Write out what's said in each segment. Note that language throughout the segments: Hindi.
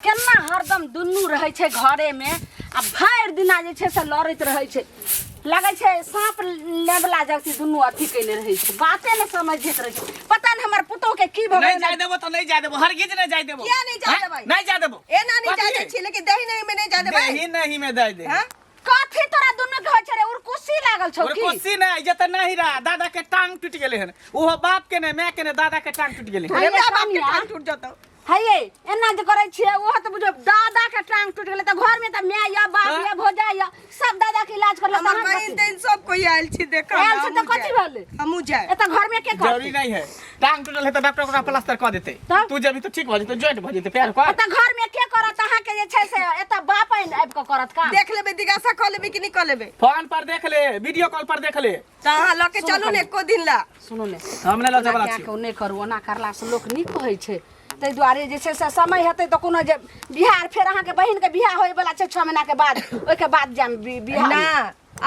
केना हरदम दुन्नू रहे छे घरे में आ भर दिना जे छे से लड़त रहे छे लगे छे सांप लेबला जबकि दुन्नू अथी कइले रहे छे बाते न समझत रहे छे पता न हमर पुतो के की भगे नहीं जाय देबो तो नहीं जाय देबो हरगिज नहीं जाय देबो क्या नहीं जाय देबो नहीं जाय देबो ए ना नहीं जाय दे छी लेकिन दही नहीं में नहीं जाय देबो दही नहीं में जाय दे हां कथि तोरा दुन्नू के होय छे रे उरकुसी लागल छौ की उरकुसी नहीं जत नहीं रहा दादा के टांग टूट गेले हन ओहो बाप के ने मैं के ने दादा के टांग टूट गेले अरे बाप के टांग टूट जातो हये एना जे करे छे ओह त बुझो दादा के टांग टूट गेले त घर में त मैं या बाप या भोजा या सब दादा के इलाज करला हमर बहिन दिन सब कोई आइल छी देखा आइल छी त कथि भेले हमहु जाय एत घर में के कर जरूरी नहीं है टांग टूटल है तो डॉक्टर ओकरा प्लास्टर कर देते तू जब तो ठीक भ जते जॉइंट भ जते पैर को एत घर में के करत अहा के जे छै से एत बाप आइब के करत का देख लेबे दिगासा क लेबे कि नहीं क लेबे फोन पर देख ले वीडियो कॉल पर देख ले त अहाँ ल के चलू ने एको दिन ला सुनो ने हमने ल जबला छी नहीं करू ओना करला से लोक नीक होय छै तै दुआरे जे छै से समय हेतै त कोनो जे बिहार फेर अहाँ के बहिन के बियाह होय वाला छै 6 महीना के बाद ओय के बाद जाम बियाह ना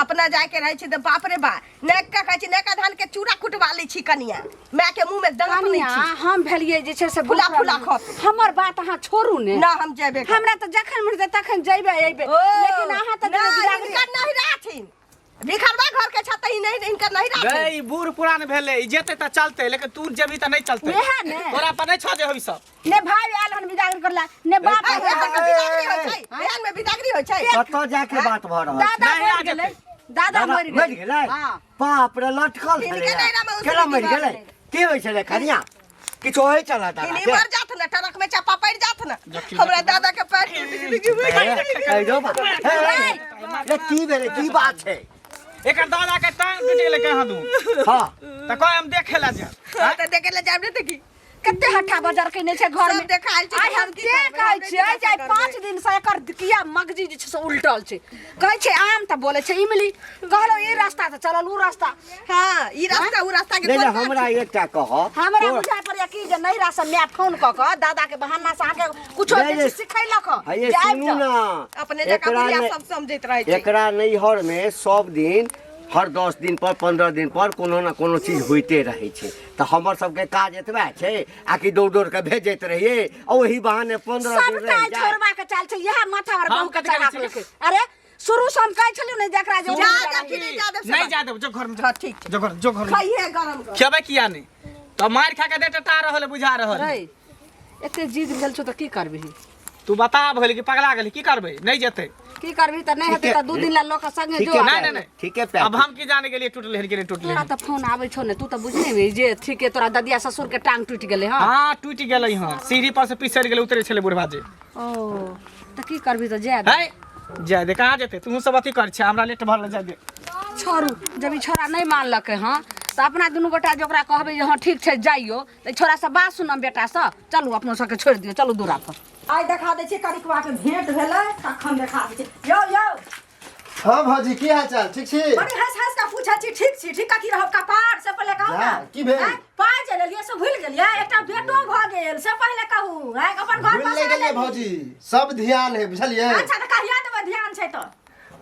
अपना जाय के रहे छी त बाप रे बा नेका कहै छी नेका धान के चूड़ा कुटवा लै छी कनिया मैं के मुंह में दंग नहीं छी हम भेलिए जे छै से फुला फुला खत हमर बात अहाँ छोड़ू ने ना हम जेबे हमरा त जखन मन तखन जइबे अइबे लेकिन अहाँ त नहीं राथिन भिखरवा घर के छत ही नहीं इनकर नहीं राथिन गई बूढ़ पुरान भेले जेते त चलते लेकिन तू जेबी त नहीं चलते एहा ने तोरा पर नहीं छ जे होई सब ने भाई आल हन बिदागरी करला ने बाप बिदागरी होय छै बहन में बिदागरी होय छै कतो जाके बात भ रहल दादा नहीं, मर गेलै दादा मर गेलै हां बाप रे लटकल केला मर गेलै की होय छले कनिया किछो होय चला दादा इनी मर जात न ट्रक में चापा पड़ जात न हमरा दादा के पैर कह दो बा ले की भेले की बात छै एकर दादा के टांग टूट गेले कहां दू हां त कोई हम देखे ला जा त देखे ले जाब ने त की कते हट्ठा बाजार कइने छै घर में देखाइल छै आइ हम के कहै छियै जे 5 दिन से एकर किया मगजी जे छै से उल्टल छै कहै छै आम त बोले छै इमली कहलो ई रास्ता त चलल उ रास्ता हां ई रास्ता उ रास्ता के ले हमरा एकटा कह हमरा बुझा पड़या कि जे नहिरा से मैं फोन क क दादा के बहाना से आके कुछो सिखैलक ये सुनू ना अपने जका बुढ़िया सब समझैत रहे छै एकरा नैहर में सब दिन हर 10 दिन पर 15 दिन पर कोनो ना कोनो चीज होइते रहे छै त हमर सब के काज एतबा छै आकि दौड़ दौड़ के भेजैत रहिए ओही बहाने 15 दिन रह जाय छोड़वा के चाल छै यह माथा और बहु के चढ़ा के अरे शुरू से हम कहै छलियो ने जकरा जो नहीं जा देबो जो घर में हां ठीक जो घर में खाइए गरम कर खेबे किया नहीं तो मार खा के देटा रहल बुझा रहल रे एते जिद भेल छौ त की करबी तू बता भले कि पगला गेली की करबे नहीं जेते की करबी त नहीं हेतै त 2 दिन ला लोक संगे जो नहीं ठीक है अब हम की जाने के लिए टूटले हन के लिए टूटले तोरा त फोन आबै छौ ने तू त बुझने भी जे ठीक है तोरा ददिया ससुर के टांग टूट गेले हां हां टूट गेलै हां सीढ़ी पर से पिसर गेलै उतरे छले बुढ़वा जे ओ त की करबी त जाय है जाय दे कहां जेते तू सब अथी कर छ हमरा लेट भरल जाय दे छोरू जब ई छोरा नहीं मानलकै हां त अपना दुनू गोटा जोकरा कहबै जे हां ठीक छै जाइयो त छोरा से बात सुनम बेटा से चलू अपनो सबके छोड़ दियो चलू दूरा पर आइ देखा दै छी करिकवा के भेंट भेलै तखन देखा दै छी यो हां भाजी की हाल चाल ठीक छी बड़ी हंस के पूछै छी ठीक छी ठीक कथि रहब कपार से पहले कहू ना की भेल पाय जे लेलिए से भूल गेलिए एकटा बेटो भ गेल से पहले कहू है अपन घर भूल गेलिए भाजी सब ध्यान है बुझलिए अच्छा त कहिया देबे ध्यान छै त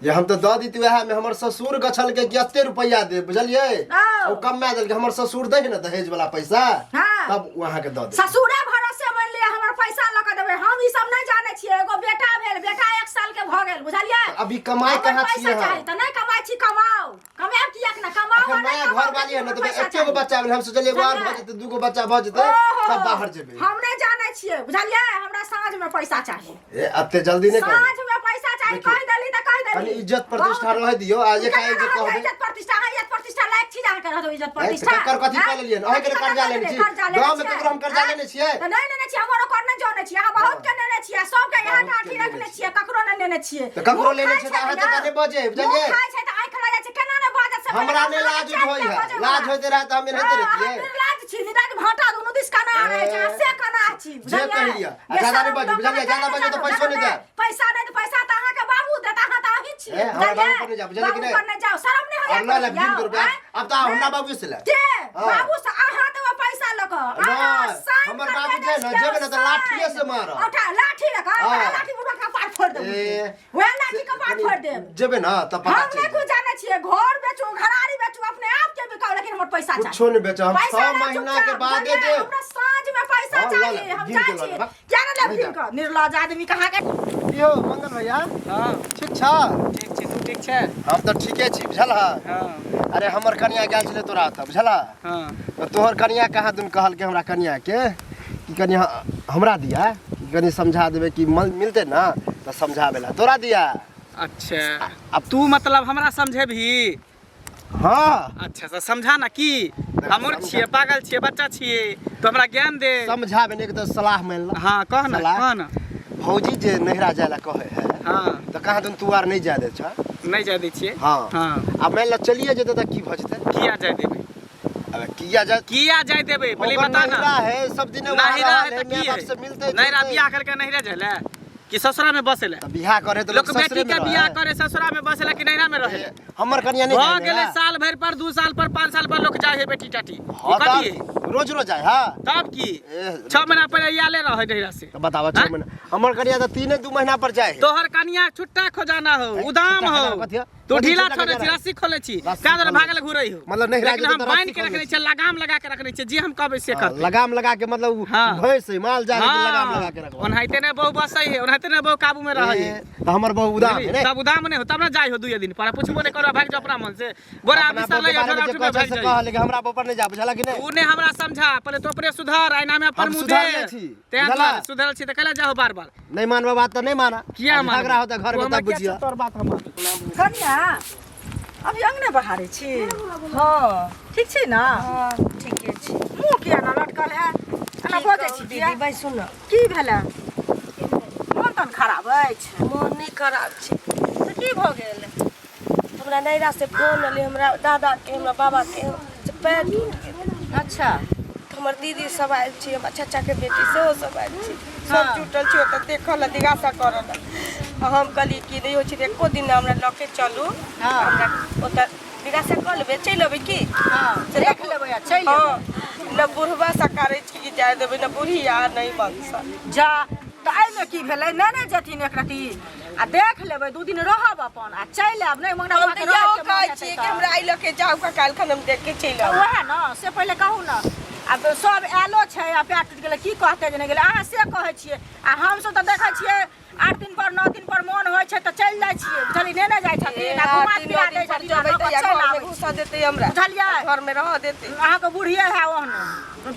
ये हम तो द दी वह में हमर ससुर गछल के कते रुपया दे बुझलिए ओ कम में दल के हमर ससुर दे न दहेज वाला पैसा तब वहां के द दे ससुरे भरोसे मान लिया हमर पैसा ल के देबे हम ई सब नहीं जाने छिए एगो बेटा भेल बेटा 1 साल के भ गेल बुझलिए अभी कमाई कहां छिए हम त नहीं कमाई छी कमाओ कमाब किया न कमाओ नया घर वाली है न तो एके गो बच्चा भेल हम सोचलिए एगो और भ जते दूगो बच्चा भ जते तब बाहर जेबे हम नहीं जाने छिए बुझलिए हमरा साँझ में पैसा चाहिए ए अते जल्दी नहीं कर साँझ में पैसा चाहिए कह देली त कह देली इज्जत प्रतिष्ठा रह दियो आज एक आए जे कहबे इज्जत प्रतिष्ठा लायक छी जाके रह दो इज्जत प्रतिष्ठा कर कथि कर लेलिए ओहे के कर्जा लेने छी गांव में ककरो हम कर्जा लेने छिए नहीं लेने छी हमरो कर नहीं जाने छी हम बहुत के लेने छी सब के यहाँ ठाठी रखले छी ककरो नहीं लेने छी तो ककरो लेने छी त अहाँ त बजे बुझलिए खाय छै त आंख लगा छै केना ने बाजत से हमरा ने लाज होई है लाज होते रहत हम रहते रहतिए लाज छी निदाज भाटा दोनों दिस कना रहे छै से कना छी जे कहिया ज्यादा नहीं बजे बुझलिए ज्यादा बजे तो पैसो नहीं दे पैसा नहीं तो पैसा त अहाँ के बाबू देता अहाँ त आही छी हमरा बाबू करने जा बुझलिए कि नहीं करने जाओ शर्म नहीं होया अल्लाह लग 2 रुपया अब तो हमरा बाबू से ले के बाबू से अहाँ देबे पैसा लक हमर बाबू जे न जेबे न त लाठिए से मार उठा लाठी लक लाठी बुढ़ा का पार फोड़ दे ओए लाठी का पार फोड़ दे जेबे न त पता हम नहीं कुछ जाने छिए घर बेचू घरारी बेचू अपने आप के बिकाओ लेकिन हमर पैसा चाहिए कुछो नहीं बेचो हम 6 महीना के बाद दे हमरा साँझ में पैसा चाहिए हम जाई छी क्या न देखिन का निर्लज आदमी कहाँ के यो मंगल भैया हाँ ठीक छ ठीक छै तू ठीक छै हम तो ठीके छी बुझल हा हाँ अरे हमर कनिया गेल छले तोरा त बुझल हा हाँ तो तोहर कनिया कहाँ दिन कहल के हमरा कनिया के कि कनिया हमरा दिया कनी समझा देबे कि मिलते ना तो समझाबे ला तोरा दिया। अच्छा अब तू मतलब हमरा समझेबही हाँ अच्छा तो समझा ना कि हमर छिए पागल छिए बच्चा छिए तो हमरा ज्ञान दे समझाबे ने तो सलाह मान ला। हाँ कह ना सलाह? कह ना भौजी जे नहिरा जाय ला कहे है हाँ तो कहाँ दिन तू आर नहीं जा दे छ नहीं जाय दै छिए हाँ हाँ अब मान ला चलिए जेते तो की भजते किया जाय देबै अबे किया जा किया जाय देबै पहले बता ना नहिरा है सब दिन नहिरा है तो माँ की बाप है से मिलते नहिरा बियाह करके नहिरा जायला कि ससुरा में बसेला बियाह करे तो लोग लोग बेटी ससुरे में के रहे। बियाह करे ससुरा में बसेला कि नहिरा में रहे हमर कनिया नहीं भ जाए गेले ना। साल भर पर 2 साल पर 5 साल पर लोग जाय है बेटी टाटी हाँ ई कथी है तब रोज रोज जाए हाँ तब की ए, 6 महीना पहले याले रहे नहिरा से तो बतावा हाँ? 6 महीना हमर कनिया तो 3-2 महीना पर जाए है। तोहर कनिया छुट्टा खोजाना हो उदाम छुट्टा हो खोजाना कथी है? तू कथी ढीला छुट्टा छोड़े खोजाना छी है? रस्सी खोले छी रस्सी का दर खोले भागल घुरई हो मतलब नहिरा लेकिन जेतै हम तऽ बांध रस्सी के खोले रखने छी लगाम लगा के रखने छी जे हम कहबै से करते लगाम लगा के मतलब हाँ। भैंस है माल जाए है लगाम लगा के रखवा ओनहाइते ने बहु बसई है ओनहाइते ने बहु काबू में रहई है तो हमर बहु उदाम है ने तब उदाम नहीं हो तब ना जाई हो 2 दिन पर पूछबो नहीं करो भाग जा अपना मन से बोरा अपना बिस्तर ले बारे घर में उठ के जे भाग से जाई कहले कि हमरा ऊपर नहीं जा बुझला कि नहीं उने हमरा समझा पहले तो अपने सुधार आईना में अपन हम मुंह सुधार दे ले छी, ते बुझला? सुधार छी त कला जाओ बार-बार नहीं मानवा बात तो नहीं माना किया अब मानबो? झगड़ा होता घर तू में हमरा तब क्या बुझिया तोर बात हम कनिया अभी अंगने बहारे छी हाँ ठीक छी ना ठीके छै मुंह किया ना लटकल है एना बजै छी दीदी भाई सुन की भेलै मन तन खराब अछि मन नहीं खराब छै तऽ की भऽ गेल हमरा नैरा से फोन अले हमरा दादा के हमरा बाबा के जे पैर टूट गेल अच्छा हमर दीदी सब आयल छी हमर चाचा के बेटी सेहो सब आयल छी हाँ। सब जुटल छी ओतऽ देखल दिगासा करल हम कहली कि नहीं हो छी एको दिन हमरा लके चलू हाँ। हमरा ओतऽ दिगासा कर लेबै चलि अबै की हाँ देख लेबै आ चलि हाँ लेबै न बुढ़वा सकारै छी कि जाय देबै न बुढ़िया नहीं बंसा जा तऽ एहिमे की भेलै नहि जेथिन एक रती आ देख लेबै 2 दिन रहब अपन आ चलि आयब नहीं मंगना हम बाबा के तऽ इहो रहब कहै छियै कि हमरा आई लके जाऊ का काल्हि खन हम देख के चलि आउ वएह ना से पहिले कहू ना आब सब आयलो छै आ पैर टूटि गेलै की कहतै जे नहि गेलै अहाँ से कहै छियै आ हमसब तऽ देखै छियै 8 दिन पर 9 दिन पर मोन होइ छै तऽ चलि जाइ छियै चली नहि जाइ छथिन आ घुमा फिरा दै छथिन आ लऽ कऽ चलि आबै घुसा देते हमरा बुझलियै घर में रह देते अहाँके बुढ़िए है ओहन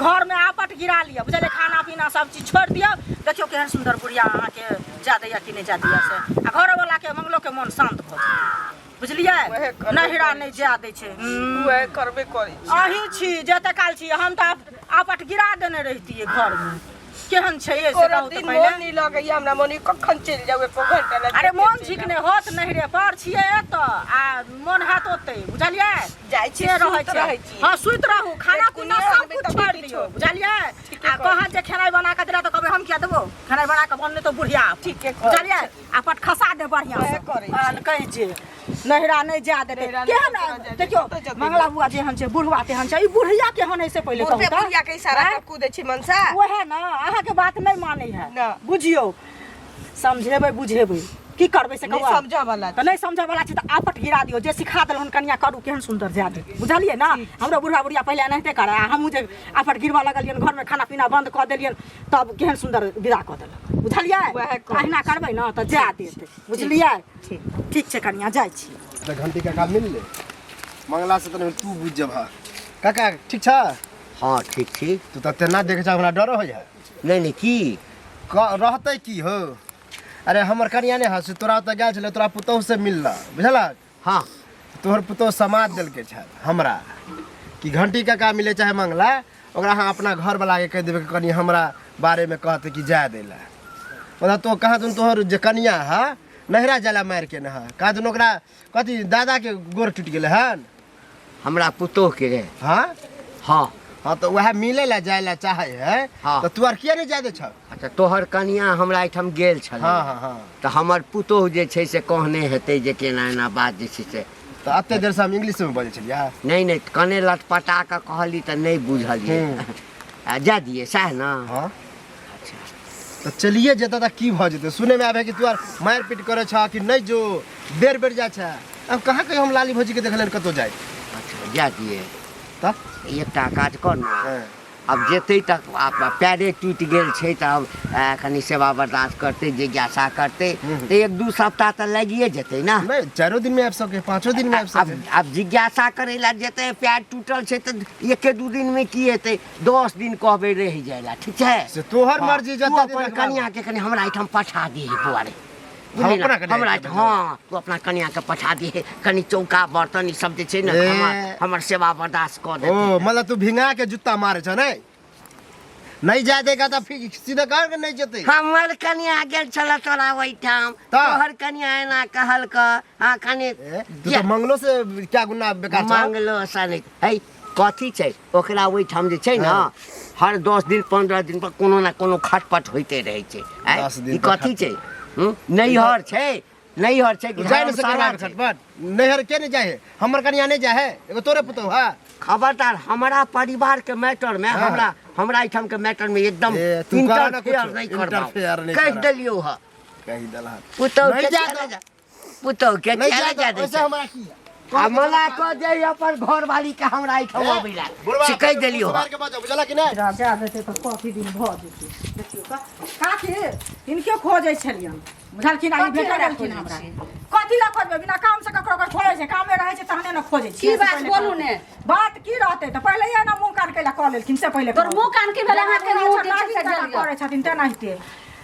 घर में आपट गिरा लिअ बुझलियै खाना पीना सब चीज छोड़ि दियौ देखियौ केहन सुन्दर बुढ़िया अहाँके जा दैया कि नहि जा दैया से आ घरवला के मंगलो के मन शांत भऽ जाय बुझलियै वएह करबै नहिरा नहि जा दै छै वह करबे करै छी अहीं छी जते काल छी हम तऽ आपट गिरा देने रहितियै घर में केहन छै ये से कोनो कहू तऽ दिन पहिले मोन नहीं लगैया हमरा मोनी कखन चलि जाऊ एको घंटा लग अरे मोन ठीक नहि होत नहिरे पर छियै एतऽ आ मोन हैत ओतै बुझलियै जाइ छी, से रहै सुति रहै छी। हाँ सुति रहू खाना एक पीना कुनिया सब आनबै कुछ तऽ छोड़ि बाकी दियौ छोड़। बुझलियै ठीके आ कहत जे खेनाइ बना के देला तऽ कहबै हम किया देबो खेनाइ बना के बनले तो बुढ़िया ठीके करै बुझलियै आ पट खसा दे बढ़िया वएह से करै छी। आ कहि जे नहिरा नहि जा देतै नहिरा नहि केहन जा देतै, देखियो कतऽ जेतै? मंगला बुआ जेहन छै बुढ़वा तेहन छै ई बुढ़िया केहन है से पहिले कहू बुढ़बे तऽ बुढ़िया के इशारा हैं? पर कूदै छी मनसा ओहे ना अहाँके बात नहीं मानै है ना। बुझियौ समझेबै बुझेबै की करबै से नहीं कहू समझा वाला तऽ नहीं समझे वाला छी तऽ आपट गिरा दियौ जे सिखा देलहन कनिया करू केहन सुंदर जादे बुझलियै ना हमरो बुढ़ा बुढ़िया पहिले एनाहिते करे आ हमहूँ जे आपट गिरवा लगलियन घर में खाना पीना बंद कऽ देलियन तब केहन सुंदर विदा कऽ देलक बुझलियै वएह करै अहिना करबै ना तऽ जा देतै बुझलियै ठीक छै कनिया जाइ छी तो घंटी काका मिल ले मंगला से तने तू बुझ जब काका ठीक छ हाँ ठीक छी तू तो तेना देखे छ हमरा डर हो जाए नहीं नहीं की रहते की हो अरे हमर कनिया ने हस तोरा तो गेल छले तोरा पुतोह से मिलला बुझलक हाँ तोहर पुतोह समाज देलके छ हमरा कि घंटी काका मिले चाहे मंगला ओकरा अहाँ अपना घर वाला के कह देबे कि कनी हमरा बारे में कहते कि जाय देला मतलब तो कहा तुम तोहर जे कनिया है नहिरा जाला मार के न कहा तुम ओकरा कथी दादा के गोर टूट गेले हन हमरा पुतोह के रहे हाँ हाँ हाँ तो वह मिले ला जाए ला चाहे है हाँ। तो तू आर किया नहीं जादे छ अच्छा तोहर कनिया हमरा एहिठाम गेल छल हाँ हाँ हाँ तऽ हमर पुतोह जे छै से कहने हेतै जे केना एना बात जे छै से तो अते देर से हम इंग्लिश में बजे छलिया नहीं नहीं कने लटपटा कऽ कहली तऽ नहीं बुझलियै आ जा दिए सएह ना हाँ तो चलिए जेता था की भ जेते सुने में आवे कि तू आर मार पीट करे छ कि नहीं जो बेर बेर जा छ अब कहाँ कहीं हम लाली भौजी के देखले कतो जाए अच्छा जा दिए तब एकटा काज कर ना हाँ। अब जेते तक पैरे टूटि गेल छै तऽ अब कनि सेवा बर्दाश्त करते जिज्ञासा करते तो 1-2 सप्ताह तो लगिए जेते ना। नहीं 4 दिन में आबि सके 5 दिन में आबि सके। अब जिज्ञासा करे ला जेते पैर टूटल छै तो 1-2 दिन में की हेतै 10 दिन कहबे रह जाइला ठीक छै से तोहर मर्जी तू जते अपन कन्या के कनि हमरा एठाम पठा दी बुआरे अपना कन्या हमरा के हाँ तू अपना कन्या के पठा दी कनि चौका बर्तन ई सब जे छै ने हमर सेवा बर्दाश्त कर दे। ओ मतलब तू भिंगा के जूता मारे छ नहीं जा देगा तो फिर सीधा कह के नहीं जते। हमर कन्या गेल छला तोरा ओइठाम तोहर कन्या एना कहल क हां कनि तू तो मंगलो से क्या गुना बेकार छ मंगलो सा नहीं है कथी छै ओकरा ओइठाम जे छै ना हर 10 दिन 15 दिन पर कोनो ना कोनो खटपट होइते रहै छै। 10 दिन ई कथी छै नैहर छै नैहर छै कि जाय न सके खटपट नैहर के नहीं जाए हमर कन्या नहीं जाए एगो तोरे पुतो है खबरदार हमारा परिवार के मैटर में हमरा एठाम के मैटर में एकदम इंटरफेयर नहीं करबा कह देलियो ह कहि दलहा पुतो नहीं के जा चले जा पुतो के नहीं चले जा जा ऐसे हमरा की हमरा को दे अपन घर वाली के हमरा एठाम अबैला से कह देलियो ह के बाजो बुझला कि नहीं राजा देते तो काफी दिन भ जेते देखियो काके इनके खोजै छलियन बुझलखिन आई भेट गेलखिन हमरा कथि ला खोजबे बिना काम से ककरो कोई खोजै छै काम में रहै छै तहने न खोजै छी की बात बोलू ने बात की रहते तो पहले ये ना मुंह कान के ला कह लेलखिन से पहले तोर मुंह कान के भेला हाथ के मुंह देखे से जलियो करे छथिन ते नहिते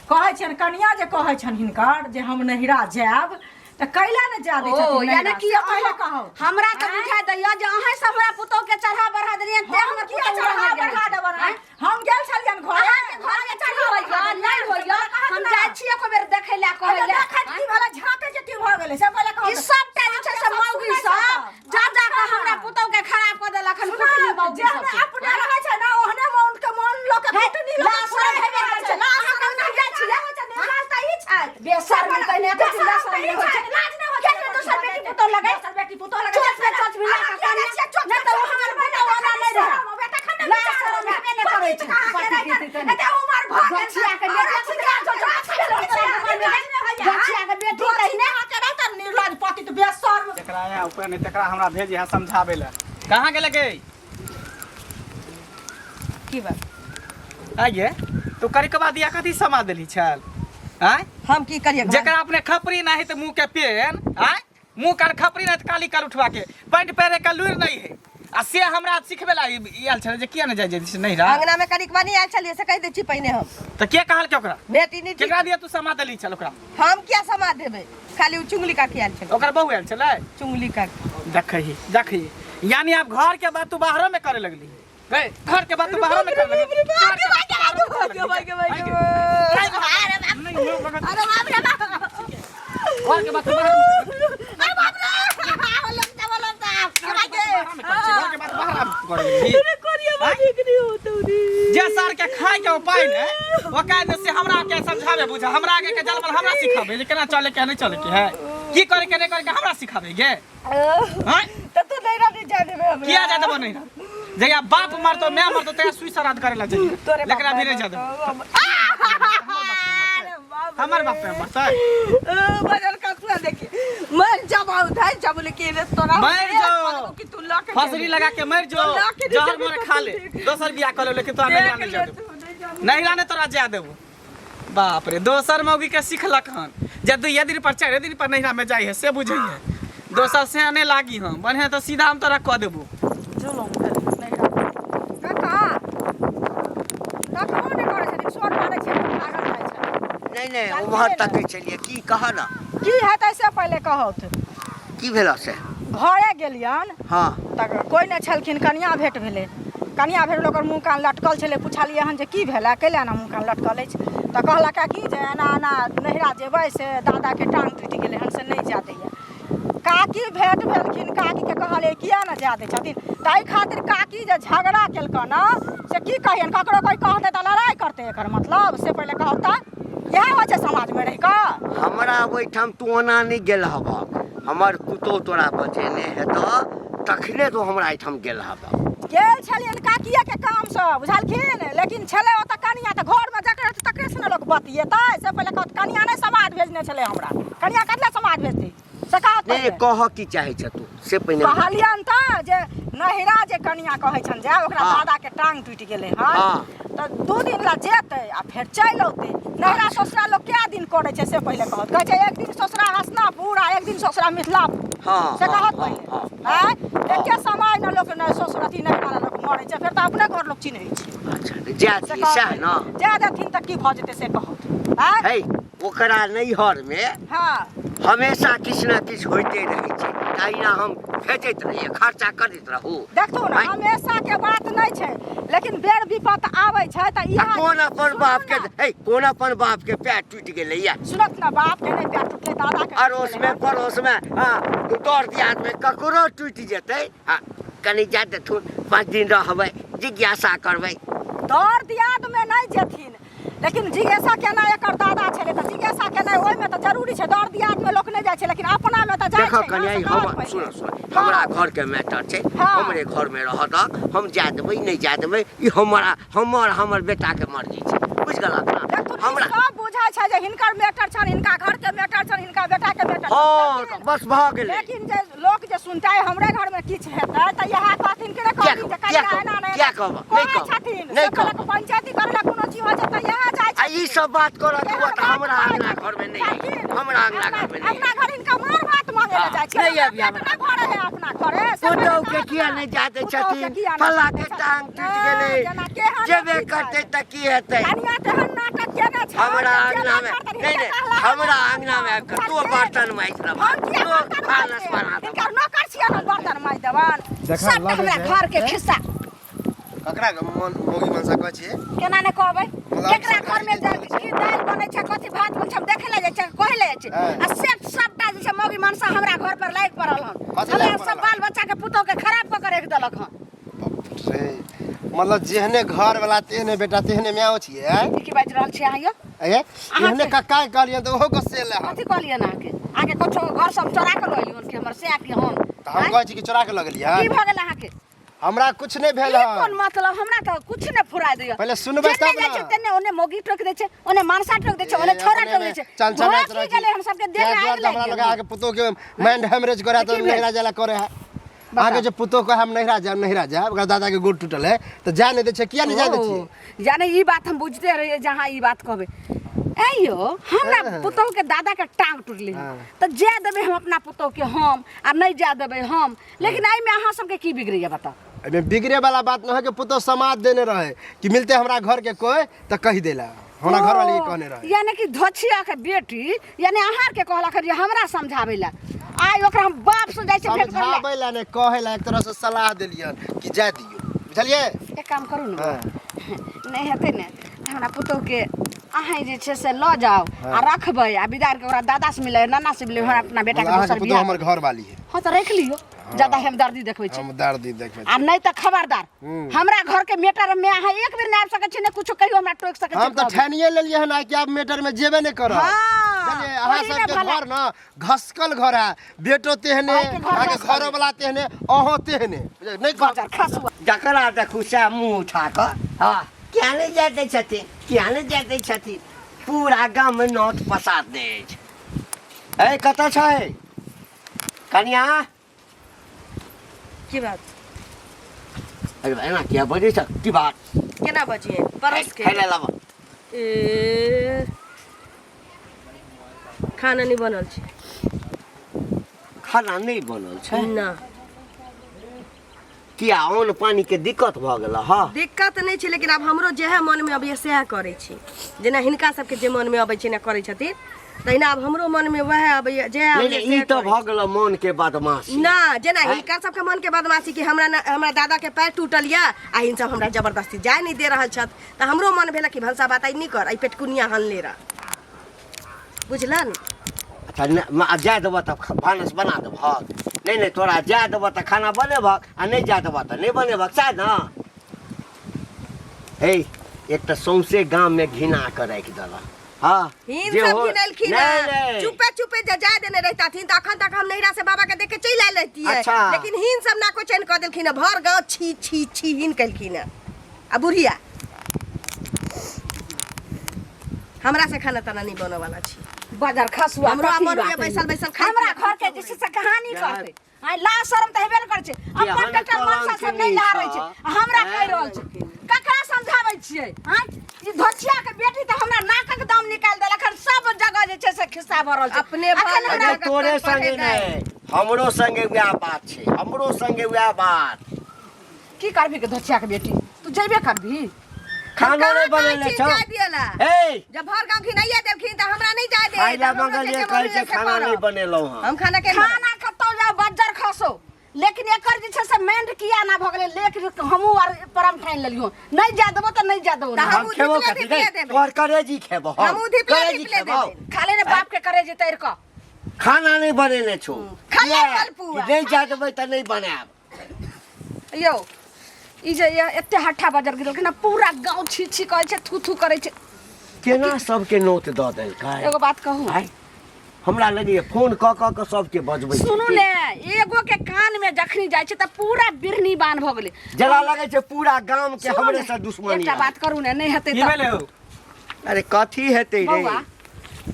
कहै छन कन्या जे कहै छन हिनकर जे हम नहिरा जाब त कैला न जा दे छथिन यानी कि पहले कहो हमरा त बुझा दैया जे अहे सब हमरा पुतो के चढ़ा बढ़ा देलियन ते हमर की चढ़ा बढ़ा देबन हम गेल छलियन घर घर के चढ़ा होइया नहीं होइया हम जाय छियै को बेर देखै ला कहै ला की भला झाके जे की भ गेलै से पहले कहो ई सब टा जे छै से मौगी सब जा जा के हमरा पुतो के खराब क देलक हन कुटनी मौगी सब अपने रहै छै ना ओहने मन के मन लोक के कुटनी लोक लाशर हेबे करै छै लाशर के नहीं जाय छियै लाश त ई छै बेशर्म कहने त लाशर नहीं होय छै लाज नहीं होय छै दोसर बेटी पुतो लगे दोसर बेटी पुतो लगे चोट पे चोट मिला के कहने नहीं तो हमर बेटा वाला नहीं रहे बेटा खने लाशर हेबे नहीं करै छै एते उमर भ गेल छिया के बच्चिया के बेटी कहिने के रहत निर्लज पति त बेशर्म एकरा आया ऊपर नहीं तकरा हमरा भेज यहाँ समझावे ला कहाँ गेले के की बात आइए तो करी के बाद दिया कथी समा देली छल आय हम की करिए जकरा अपने खपरी नहीं तो मुंह के पेन आय मुंह कान खपरी नहीं तो काली काल उठवा के पैंट पैरे का लुर नहीं है आ से हमरा सिखबे ला आयल छल जे किया न जाय जे नहीं रहा अंगना में करिकवा नहीं आयल छलिए से कह दे छी पहिने हम तो के कहल के ओकरा बेटी नहीं केकरा दिया तू समा देली छल ओकरा हम क्या समा देबे खाली उ चुंगली का कियाल छल ओकर बहू आयल छलै चुंगली का देखही यानी आप घर के बात तू बाहरों में करे लगली गए घर के बात तू बाहरों में करे लगली अरे बाप रे बाप घर के बात तू बाहर अरे बाप रे जे सर के खाए के उपाय ने वो कायदे से हमरा के समझावे बुझा हमरा आगे के जलबल हमरा सिखावे जे केना चले के नहीं चले के है की करे के नहीं करे के हमरा सिखावे गे हैं तो तू नहीं रह जा देबे हम किया जा देबो नहीं जया बाप मरतो मैं मरतो ते सुई श्राद्ध करे ला जाइए लेकिन अभी नहीं जा देबो हमर बाप पे मरता बदल का तू देखी मर जब उधार जब लेके रे तोरा मर जाओ कि तू ला के फसरी लगा के मर जाओ जहर मोरे खा ले दोसर बियाह कर ले लेकिन तोरा नहीं लाने जा देबो नहीं लाने तोरा जा देबो बाप रे दोसर मौगी के सिखलक हन जब 2 दिन पर 4 दिन पर नैहरा में जाई है से बुझिए दोसर से आने लागी हम बने तो सीधा हम तोरा कह देबो चलो काका काका ने करे छथिन सोर मारे छै पागल रहै छै नहीं उम्हर तक चलिए की कहा ना की हेतै से पहले कहत की भेला से घरे गेलियन हाँ तक कोई न छलखिन कनिया भेट भेलै कनिया भेट ओकर मुँह कान लटकल छलै पुछलियै हन जे की भेलै कैले ना मुँह कान लटकल अछि तऽ कहलक कि जे एना एना नैहरा जेबै से दादाके टाँग टुटि गेलै हन से नहि जा दैए काकी भेट भेलखिन काकीके कहलियै किया न जा दै छथिन ताहि खातिर काकी जे झगड़ा केलकन से की कहियन ककरो कोई कहतै तऽ लड़ाइ करतै एकर मतलब से पहिले कहब तऽ इएह होइ छै समाजमे रहि कऽ हमरा ओहिठाम तू ओना नहीं गेल हबक हमर पुतो तोरा बचेने हेतो तखने तो हमरा एहिठाम गेल हबक गेल छलियन काकियाके कामसँ बुझलखिन लेकिन छलै ओतऽ कनिया तऽ घरमे जकरा तकरे से ने लोक बतिएतै से पहिले कहत कनिया नहि समाज भेजने छलै हमरा कनिया कतले समाज भेजतै से कहत ने कह की चाहे छ तू से पहिने कहलियन त जे नहिरा जे कनिया कहै छन जे ओकरा हाँ। दादा के टांग टूट गेलै हन हाँ। त 2 दिन ला जेतै आ फेर चल औतै नहिरा ससुरा लोग क्या दिन करे छै से पहिले कहत कहै छै एक दिन ससुरा हसनापुर आ एक दिन ससुरा मिथिलापुर हाँ, से हाँ, कहत हाँ, पहिले हाँ, हैं एके समय न लोग न ससुर अथी नहिरा लोग मरै छै फेर त अपने घर लोग चिन्है छै अच्छा जाति सह न ज्यादा दिन तक की भ जेतै से कहत हैं है ओकरा नैहर में हां हमेशा किछ न किछ होइते रहै छै तहिना हम भेजैत रहिए खर्चा करैत रहू देखू ना हमेशा के बात नहीं छै लेकिन बेर विपत आवे छै त आ कोन अपन बाप के है कोन अपन बाप के पैर टूट गेलै या सुनत ना बाप के नहीं पैर टूटले दादा के अड़ोस में पड़ोस में हाँ दौड़ दियाद में ककरो टूट जेतै हाँ कनी जाते 5 दिन रहबै जिज्ञासा करबै दौड़ दियाद में नहीं जेथिन लेकिन जिज्ञासा केना एकर दादा छले त जिज्ञासा केना ओइ में त जरूरी छै दौड़ दियाद में लोक नहीं जाय छै लेकिन अपना में त जाय देखो छै कन्या हम सुन हमरा घर के मैटर छै हाँ। हमरे घर में रह द हम जा देबै नहीं जा देबै ई हमर बेटा के मर्जी छै बुझ गेला ना देखू हमरा सब बुझाय छै जे हिनकर मैटर छन हिनका घर के मैटर छन हिनका बेटा के मैटर हाँ तो बस भ गेलै लेकिन जे लोग जे सुनता है हमरे घर में किछ हेतै त यहा कहथिन के क्या कहथिन जे क्या कनिया एना क्या कहब नहीं कहब छथिन नहीं से कहब पंचायती करे कोनो चीज हो जाता यहा जाय आ ई सब बात करत हुआ त हमरा अंगना घर में नहीं आई हमरा अंगना घर में नहीं अपना घर इनका मार भात मांगे ले जाय छै नहीं आबी हमरा घर है अपना घरे पुतौ के किया नहीं जाते छथिन फल्ला के टांग टूट गेलै जेबे करते त की हेतै कनिया तेहन नाटक केने छै हमरा अंगना में नहीं नहीं हमरा अंगना में तू बर्तन माइज रह तू खालस बना दे इनका नौकर छियै न बर्तन माइ देवान देखा सब हमरा घर के खिस्सा ककरा मोगी मनसा कहै छियै केना ने कहबै मतलब केकरा घर में की दाल बनै छै कथी भात बनै छै हम देखे ले जाय छै कहै ले जाय छै हाँ। आ सबटा जे छै मौगी मनसा हमरा घर पर लाइक पड़ल हन कथी हमरा लाइग सब पड़ल? बाल बच्चा के पुतौ के खराब क के रख देलक हन रे मतलब जेहने घर वाला तेहने बेटा तेहने म्याओ छियै आय की बाज रहल छी अहाँ यो अये एहने कक्का कहलियन त ओहो गुस्से ले हम कथी कहलियै ना के आगे कुछो घर सब चोरा के लइली हन के हमर से आपी हम त हम कहै छी कि चोरा के लगलियै की भ गेल अहाँ के हमरा कुछ नहीं भेल ई हन कोन मतलब हमरा त कुछ ने फुरा दियो पहिले सुनबै तब जेने ना। जाय छै तेने ओने मोगी टोक दै छै ओने मानसा टोक दै छै ओने छोरा टोक दै छै चंचनात भोज की गेलै हम सबके देख हमरा आइल लगा आके पुतो के माइंड हेमरेज करे की त भेल? नहिरा जाला करे है आगे जो पुतो को हम नहिरा जाए ओकरा दादा के गोड़ टूटल है तो जा नहीं दे छै किया नहीं जा दे छियै जाने ई बात हम बुझते रहिए जहाँ ई बात कहबे ऐयो हमरा पुतोह के दादा के टांग टूटले तो जा देबे हम अपना पुतोह के हम आ नहीं जा देबे हम लेकिन आई में अहाँ सबके की बिगड़ैया बताओ एमे बिगड़े वाला बात न है कि पुतो समाज देने रहे कि मिलते हमरा घर के कोई तो कह देला हमरा घर वाली कहने रहे यानी कि धोछिया के बेटी यानी अहाँ के कहला करिए हमरा समझावेला आई ओकरा हम बाप से जाय छै भेंट करला समझाबै ला ने कहे ला एक तरह से सलाह देलियन कि जा दियो बुझलिए एक काम करू न हाँ। नहीं हेतै ने हमरा पुतोह के अहाँ जे छै से ल जाओ आ रखबै आ विदार के ओकरा दादा से मिले नाना से मिले हमरा अपना बेटा के अहाँ दोसर के पुतो बियाह हमर घर वाली है हाँ तो रख लियो ज्यादा हमदर्दी देखबै छी हम दर्दी देखबै आ नहीं तो खबरदार हमरा घर के मैटर में अहाँ एक बेर नहीं आबि सकै छी ने कुछो कहियो हमरा टोक सकै छी हम तो ठानिए लेलिए हन कि आप मैटर में जेबे नहीं करब चलिए अहाँ ओही ने सबके भला। घर ना घसकल घर है बेटो तेहने अहाँ के घर आगे घसकल। घरो वाला तेहने अहो तेहने नहीं कह बाजार खसुआ जकरा देखू से मुँह उठा कऽ हाँ किया नहीं जाते छथिन किया नहीं जाते छथिन पूरा गाँव में नोट पसार दे छै कतऽ छै कनिया की बात अरे एना किया बजै छ की बात केना बजिए परस के खाइले लाब ए खाना नहीं बनल छै खाना नहीं बनल छै ना किया अन्न पानी के दिक्कत भऽ गेल हाँ दिक्कत नहीं छै लेकिन अब हमरो जे है मन में अब सएह करे छी जेना हिनका सबके जे मन में अबै छै ना करे छथिन तहिना अब हमरो मन में वह अब जे नहीं नहीं ई तो भऽ गेल मन के बदमाशी ना जेना हिनका सबके मन के बदमाशी कि हमरा दादा के पैर टूटल या आ इन सब हमरा जबरदस्ती जाय नहीं दे रहल छत त हमरो मन भेला कि भलसा बात आई नहीं कर आई पेटकुनिया हनले रह बुझलन अच्छा जाय देबऽ तब भानस बना देबऽ नहीं नहीं तोरा जाय देबऽ तऽ खाना बनेबऽ आ नहीं जाय देबऽ तऽ नहीं बनेबऽ सएह ने हे एक तऽ सौंसे गाम में घिना के राखि देलक हाँ हिन जे सब हो- गिनलखिन नहीं, नहीं। चुपे चुपे जे जाय देने रहताथिन त अखन तक हम नैरा से बाबा के देख के चलि आयल रहतियै अच्छा। लेकिन हिन सब ना को चैन क देलखिन है, भर गांव छी छी छी हिन कलखिन है। आ बुढ़िया हमरा से खाना ताना नहीं बने वाला छी बाजार खसुआ हमरो कथी मन बात में है? बैसल बैसल खाइ हमरा पियै घर के जैसे से कहानी करते आ ला शर्म त हेबे न कर छै अपन हन कटा मनसा सब नहीं ला रहे छै आ हमरा कह रहल छै ककरा समझाबै छियै हां ई धोचिया के बेटी त हमरा नाकक दाम निकाल देलक हन सब जगह जे छै से खिस्सा भरल छै अपने भर अरे तोरे संगे नहीं हमरो संगे वह बात छै हमरो संगे वह बात की करबी के धोचिया के बेटी तू जेबे करबी खाना नहीं बनेले छौ जाय दियला ए जब भर गांव खिनाइए देबखिन त हमरा नहीं जाय दे खाइला मंगल ये कहै छै खाना नहीं बनेलौ हां हम खाना के खाना कतौ जाओ बज्जर खसो लेकिन एकर जे छै से मेंट किया ना भ गेलै लेकिन हमहू आर परम ठान लेलियो नहीं जा देबो त नहीं जा देबो तऽ हम खेबो धिपले कथि धिपले गई देबै। तोहर करेजी खेबो हम हमहू धिपले करेजी धिपले खेबो देबै। खाले रे बाप के करे जे तैर क खाना नहीं बनेले छौ खाले किया? मलपुआ। कि नहीं जा देबै त नहीं बनाब यो ई जे एते हट्ठा बजर गिरल कि ना पूरा गांव छी छी कहै छै थू थू करै छै केना सबके नोट द देलकै एगो बात कहू आइ हमरा लगे फोन क सबके बजबै छै। सुनू ने एगो के कान में जखनी जाय छै त पूरा बिरनी बान भ गेलै जला लगे छै पूरा गांव के सुनू हमरे ने, से दुश्मनी एकटा बात करू ने नहीं हेतै की त भेलै हो अरे कथी हेतै रे बौआ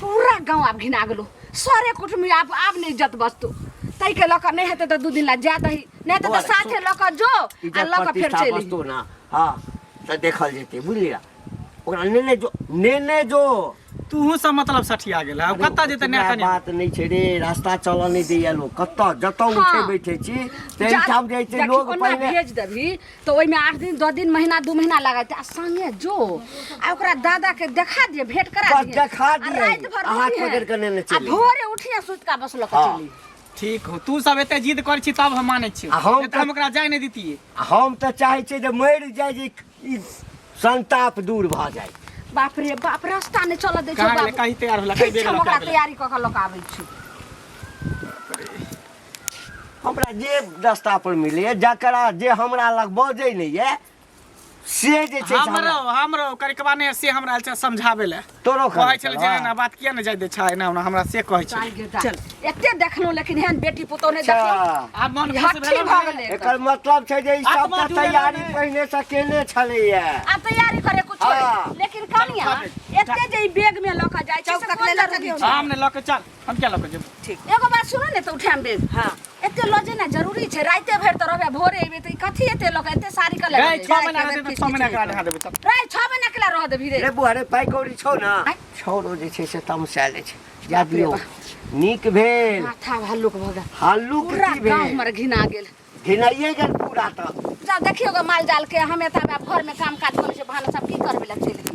पूरा गांव आब घिना गेलो सारे कुटुम्बी आब नहीं इज्जत बचतो तै के लक नहीं हेतै त दू दिन ला जा दही नहीं हेतै त बौआ, साथे लक जो आ इज्जत लक फेर प्रतिष्ठा चली बचतो ना हां त देखल जेतै बुझलिया ओकरा नेने जो तूहू सब मतलब सठिया गेल है कत्ता जेते ने ओकरा कनी बात नहीं छै रे रास्ता चलऽ नहीं दैया लोग कत्ता जतौ हाँ। उठे बैठे छी ते ठाम जाइ छै देखी, लोग ओना पहिने भेज देबही तो ओइ में 8 दिन 2 दिन महीना 2 महीना लागत आ संगे जो आ ओकरा दादा के देखा दिए भेंट करा बस दिए देखा आ दिए, रात भर हाथ रहिए। पकड़ के नेने आ चली। भोरे उठिए सुत का बस लक हाँ। चली ठीक हो तू सब एते जिद कर छी तब हम मानै छी आ हम नहीं त हम ओकरा जाय नहीं दितिए हम त चाहै छियै जे मरि जाय जे ई संताप दूर भ जाय बाप रे बाप रास्ता ने चल दे कहाँ गेलै कहीं तैयार होला कहीं बेग हम लगा ओकरा गेलै तैयारी क के लक आबै छी हमरा जे रास्ता पर मिले जकरा जे हमरा लग बजै नहीं है से जे छै से हमरो हमरा- हमरो करिकबा ने से हमरा आयल छै समझाबै ले तोरो कहै छल जे ना बात किया ने जाय दे छै ना हमरा से कहै छै चल एते देखलौ लेकिन हेन बेटी पुतौ ने अच्छा। देखलौ आब मन खुश हट्ठी भेल भ गेलै एकर मतलब छै जे ई सब आत्मा त जुड़ल तैयारी नहि। पहिने से केने छलैया आ तैयारी करे कुछ हाँ। लेकिन कनिया एते जे ई बैग में लक जाय छै से चौक तक कोन ले लऽ जरूरी चलियौ छै? हमने लके चल हम क्या लके जेब एगो बात सुनो ने त उठाम बैग हां एते लजे ना जरूरी छै राइते भर त रहबे भोरे एबे त ई कथी एते लक एते सारी क गए ले 6 महीना रहते तो 6 महीना करा दे चल राय 6 महीना केला रह दे भीरे रे बुआ रे पाइ कौड़ी छौ ना आँय? छौरो जे छै से तमसाएल छै जा बाप रे दियौ बाप। नीक भेल माथा भालुक भ गेल हल्लुक पूरा की गांव भेल हमर घिना गेल घिनाइए गेल पूरा त जा देखियो ग माल जाल के हमे त अब घर में काम काज करे छै भाना सब की करबे ला चलि